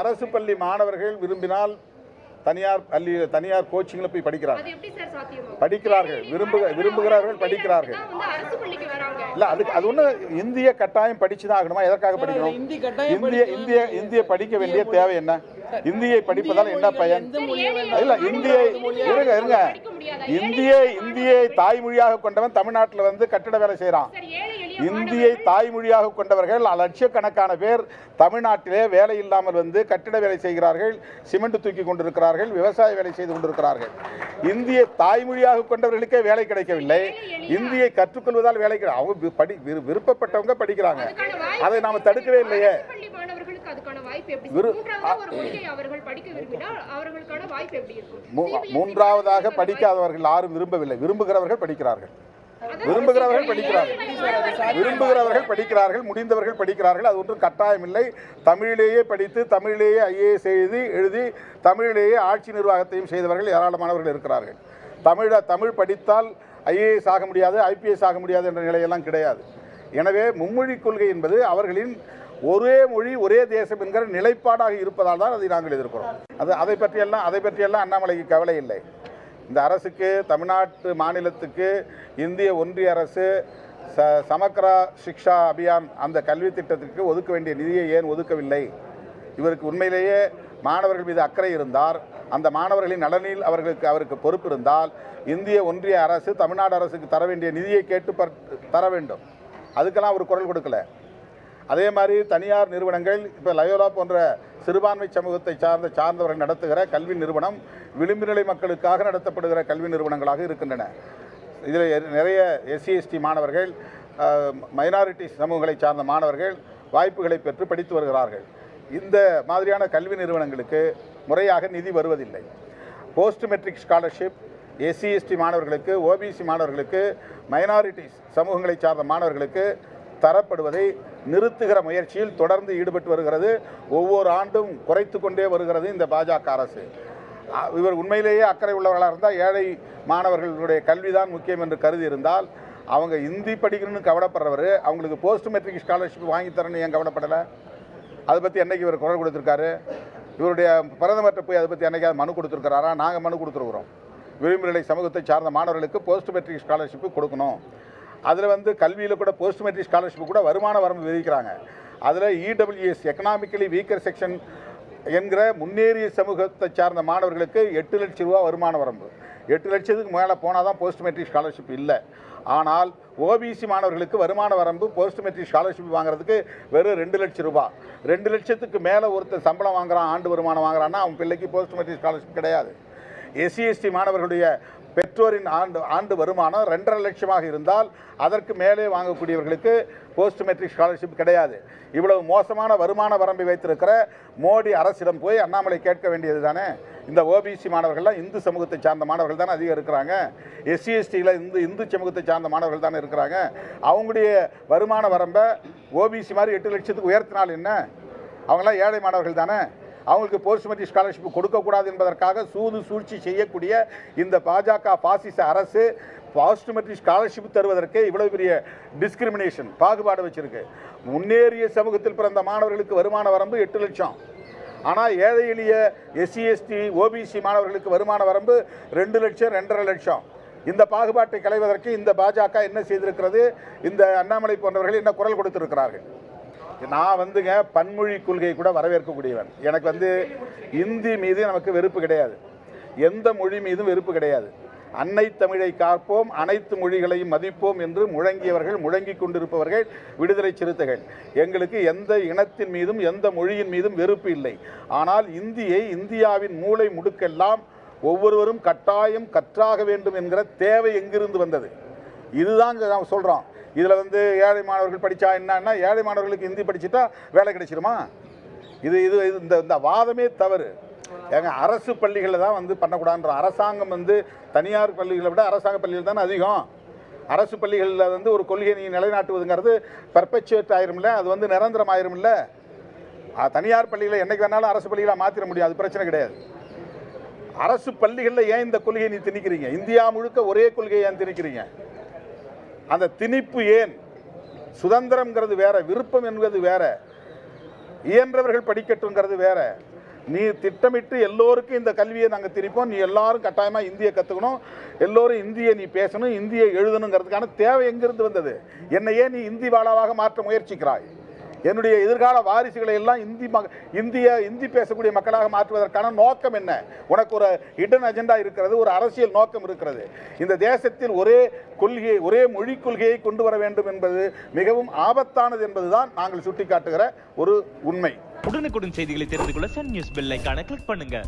அரசு பள்ளி மாணவர்கள் விரும்பினால் தனியார் கோச்சிங்ல போய் படிக்கிறார்கள், விரும்புகிறார்கள், படிக்கிறார்கள். இல்ல அது ஒண்ணு இந்திய கட்டாயம் படிச்சுதான் ஆகணுமா? எதற்காக படிக்கணும்? இந்திய படிக்க வேண்டிய தேவை என்ன? இந்தியை படிப்பதால் என்ன பயன்? இல்ல இந்தியை தாய்மொழியாக கொண்டவன் தமிழ்நாட்டில் வந்து கட்டிட வேலை செய்யறான். இந்தியை தாய்மொழியாக கொண்டவர்கள் லட்சக்கணக்கான பேர் தமிழ்நாட்டிலே வேலை இல்லாமல் வந்து கட்டிட வேலை செய்கிறார்கள், சிமெண்ட் தூக்கி கொண்டிருக்கிறார்கள், விவசாய வேலை செய்து கொண்டிருக்கிறார்கள். இந்தியை தாய்மொழியாக கொண்டவர்களுக்கே வேலை கிடைக்கவில்லை. இந்தியை கற்றுக்கொள்வதால் வேலை அவங்க விருப்பப்பட்டவங்க படிக்கிறாங்க. அதை நாம தடுக்கவே இல்லையே. மூன்றாவதாக படிக்காதவர்கள் யாரும் விரும்பவில்லை. விரும்புகிறவர்கள் படிக்கிறார்கள், முடிந்தவர்கள் படிக்கிறார்கள். அது ஒன்றும் கட்டாயம் இல்லை. தமிழிலேயே படித்து தமிழிலேயே IAS எழுதி தமிழிலேயே ஆட்சி நிர்வாகத்தையும் செய்தவர்கள் ஏராளமானவர்கள் இருக்கிறார்கள். தமிழ் படித்தால் IAS ஆக முடியாது, IPS ஆக முடியாது என்ற நிலையெல்லாம் கிடையாது. எனவே மும்மொழி கொள்கை என்பது அவர்களின் ஒரே மொழி ஒரே தேசம் என்கிற நிலைப்பாடாக இருப்பதால் தான் அதை நாங்கள் எதிர்க்கிறோம். அதை பற்றியெல்லாம் அண்ணாமலைக்கு கவலை இல்லை. இந்த அரசுக்கு, தமிழ்நாட்டு மாநிலத்துக்கு இந்திய ஒன்றிய அரசு சமக்ரா சிக்ஷா அபியான் அந்த கல்வி திட்டத்திற்கு ஒதுக்க வேண்டிய நிதியை ஏன் ஒதுக்கவில்லை? இவருக்கு உண்மையிலேயே மாணவர்கள் மீது அக்கறை இருந்தார், அந்த மாணவர்களின் நலனில் அவருக்கு பொறுப்பு இருந்தால் இந்திய ஒன்றிய அரசு தமிழ்நாடு அரசுக்கு தர வேண்டிய நிதியை கேட்டு தர வேண்டும். அதுக்கெல்லாம் அவர் குரல் கொடுக்கல. அதே மாதிரி தனியார் நிறுவனங்கள், இப்போ லயோலா போன்ற சிறுபான்மை சமூகத்தை சார்ந்தவர்கள் நடத்துகிற கல்வி நிறுவனம் விளிம்பு நிலை மக்களுக்காக நடத்தப்படுகிற கல்வி நிறுவனங்களாக இருக்கின்றன. இதில் நிறைய SC ST மாணவர்கள், மைனாரிட்டி சமூகங்களை சார்ந்த மாணவர்கள் வாய்ப்புகளை பெற்று படித்து வருகிறார்கள். இந்த மாதிரியான கல்வி நிறுவனங்களுக்கு முறையாக நிதி வருவதில்லை. Post matric scholarship SC ST மாணவர்களுக்கு, OBC மாணவர்களுக்கு, மைனாரிட்டிஸ் சமூகங்களை சார்ந்த மாணவர்களுக்கு தரப்படுவதை நிறுத்துகிற முயற்சியில் தொடர்ந்து ஈடுபட்டு வருகிறது. ஒவ்வொரு ஆண்டும் குறைத்து கொண்டே வருகிறது இந்த பாஜக அரசு. இவர் உண்மையிலேயே அக்கறை உள்ளவர்களாக இருந்தால் ஏழை மாணவர்களுடைய கல்விதான் முக்கியம் என்று கருதி இருந்தால் அவங்க இந்தி படிக்கணும்னு கவலைப்படுறவர் அவங்களுக்கு போஸ்ட் மெட்ரிக் ஸ்காலர்ஷிப் வாங்கி தரணும்னு ஏன் கவலைப்படலை? அதை பற்றி என்னைக்கு இவர் குரல் கொடுத்துருக்காரு? இவருடைய பிரதமர்கிட்ட போய் அதை பற்றி என்னைக்காவது மனு கொடுத்துருக்கிறாரா? நாங்கள் மனு கொடுத்துருக்குறோம். விளிம்பு நிலை சமூகத்தை சார்ந்த மாணவர்களுக்கு போஸ்ட் மெட்ரிக் ஸ்காலர்ஷிப்பு கொடுக்கணும். அதில் வந்து கல்வியில் கூட போஸ்ட் மெட்ரிக் ஸ்காலர்ஷிப் கூட வருமான வரம்பு விதிக்கிறாங்க. அதில் EWS எக்கனாமிக்கலி வீக்கர் செக்ஷன் என்கிற முன்னேறிய சமூகத்தை சார்ந்த மாணவர்களுக்கு 8 லட்சம் ரூபா வருமான வரம்பு. 8 லட்சத்துக்கு மேலே போனால் தான் போஸ்ட் மெட்ரிக் ஸ்காலர்ஷிப் இல்லை. ஆனால் OBC மாணவர்களுக்கு வருமான வரம்பு போஸ்ட் மெட்ரிக் ஸ்காலர்ஷிப் வாங்குறதுக்கு வெறும் 2 லட்சம் ரூபா. 2 லட்சத்துக்கு மேலே ஒருத்தர் சம்பளம் வாங்குறான், ஆண்டு வருமானம் வாங்குறான்னா அவன் பிள்ளைக்கு போஸ்ட் மெட்ரிக் ஸ்காலர்ஷிப் கிடையாது. SC ST மாணவர்களுடைய பெற்றோரின் ஆண்டு வருமானம் 2.5 லட்சமாக இருந்தால் அதற்கு மேலே வாங்கக்கூடியவர்களுக்கு போஸ்ட் மெட்ரிக் ஸ்காலர்ஷிப் கிடையாது. இவ்வளவு மோசமான வருமான வரம்பை வைத்திருக்கிற மோடி அரசிடம் போய் அண்ணாமலை கேட்க வேண்டியது தானே. இந்த OBC மாணவர்கள்லாம் இந்து சமூகத்தை சார்ந்த மாணவர்கள் தானே அதிகம் இருக்கிறாங்க. SC STயில் இந்து சமூகத்தை சார்ந்த மாணவர்கள் தானே இருக்கிறாங்க. அவங்களுடைய வருமான வரம்பை OBC மாதிரி 8 லட்சத்துக்கு உயர்த்தினால் என்ன? அவங்களாம் ஏழை மாணவர்கள் தானே. அவங்களுக்கு போஸ்ட் மெட்ரிக் ஸ்காலர்ஷிப் கொடுக்கக்கூடாது என்பதற்காக சூழ்ச்சி செய்யக்கூடிய இந்த பாஜக பாசிச அரசு போஸ்ட் மெட்ரிக் ஸ்காலர்ஷிப் தருவதற்கு இவ்வளவு பெரிய டிஸ்கிரிமினேஷன், பாகுபாடு வச்சிருக்கு. முன்னேறிய சமூகத்தில் பிறந்த மாணவர்களுக்கு வருமான வரம்பு 8 லட்சம். ஆனால் ஏழை எளிய SC ST OBC மாணவர்களுக்கு வருமான வரம்பு 2 லட்சம், 2.5 லட்சம். இந்த பாகுபாட்டை களைவதற்கு இந்த பாஜக என்ன செய்திருக்கிறது? இந்த அண்ணாமலை போன்றவர்கள் என்ன குரல் கொடுத்திருக்கிறார்கள்? நான் வந்துங்க பன்மொழி கொள்கையை கூட வரவேற்கக்கூடியவன். எனக்கு இந்தி மீது நமக்கு வெறுப்பு கிடையாது, எந்த மொழி மீதும் வெறுப்பு கிடையாது. அன்னை தமிழை காப்போம், அனைத்து மொழிகளையும் மதிப்போம் என்று முழங்கிக் கொண்டிருப்பவர்கள் விடுதலை சிறுத்தைகள். எங்களுக்கு எந்த இனத்தின் மீதும் எந்த மொழியின் மீதும் வெறுப்பு இல்லை. ஆனால் இந்தியை இந்தியாவின் மூலை முடுக்கெல்லாம் ஒவ்வொருவரும் கட்டாயம் கற்றாக வேண்டும் என்கிற தேவை எங்கிருந்து வந்தது? இதுதான் நாம் சொல்கிறோம். இதில் ஏழை மாணவர்கள் படித்தா என்னன்னா, ஏழை மாணவர்களுக்கு ஹிந்தி படிச்சுட்டா வேலை கிடைச்சிருமா? இந்த வாதமே தவறு. ஏங்க அரசு பள்ளிகளில் தான் பண்ணக்கூடாதுன்ற அரசாங்கம் தனியார் பள்ளிகளை விட அரசாங்க பள்ளிகள் தானே அதிகம். அரசு பள்ளிகளில் ஒரு கொள்கையை நீ நிலைநாட்டுவதுங்கிறது பெர்பெச்சுவேட் ஆயிரும்ல, அது நிரந்தரம் ஆயிரும்ல. தனியார் பள்ளிகளை என்னைக்கு வேணாலும் அரசு பள்ளிகளாக மாற்றிட முடியும், அது பிரச்சனை கிடையாது. அரசு பள்ளிகளில் ஏன் இந்த கொள்கையை நீ திணிக்கிறீங்க? இந்தியா முழுக்க ஒரே கொள்கையை ஏன் திணிக்கிறீங்க? அந்த திணிப்பு ஏன்? சுதந்திரம்ங்கிறது வேற, விருப்பம் என்பது வேற. இயன்றவர்கள் படிக்கட்டுங்கிறது வேற. நீ திட்டமிட்டு எல்லோருக்கும் இந்த கல்வியை நாங்கள் திணிப்போம், நீ எல்லாரும் கட்டாயமாக இந்தியை கற்றுக்கணும், எல்லோரும் இந்தியை நீ பேசணும், இந்தியை எழுதணுங்கிறதுக்கான தேவை எங்கிருந்து வந்தது? என்னையே நீ இந்தி வாழாவாக மாற்ற முயற்சிக்கிறாய். என்னுடைய எதிர்கால வாரிசுகளை எல்லாம் இந்தி பேசக்கூடிய மக்களாக மாற்றுவதற்கான நோக்கம் என்ன? உனக்கு ஒரு ஹிடன் அஜெண்டா இருக்கிறது, ஒரு அரசியல் நோக்கம் இருக்கிறது. இந்த தேசத்தில் ஒரே மொழி கொள்கையை கொண்டு வர வேண்டும் என்பது மிகவும் ஆபத்தானது என்பதுதான் நாங்கள் சுட்டிக்காட்டுகிற ஒரு உண்மை. உடனுக்குடன் செய்திகளை தெரிந்து கொள்ள சன் நியூஸ் பெல் ஐகானை கிளிக் பண்ணுங்க.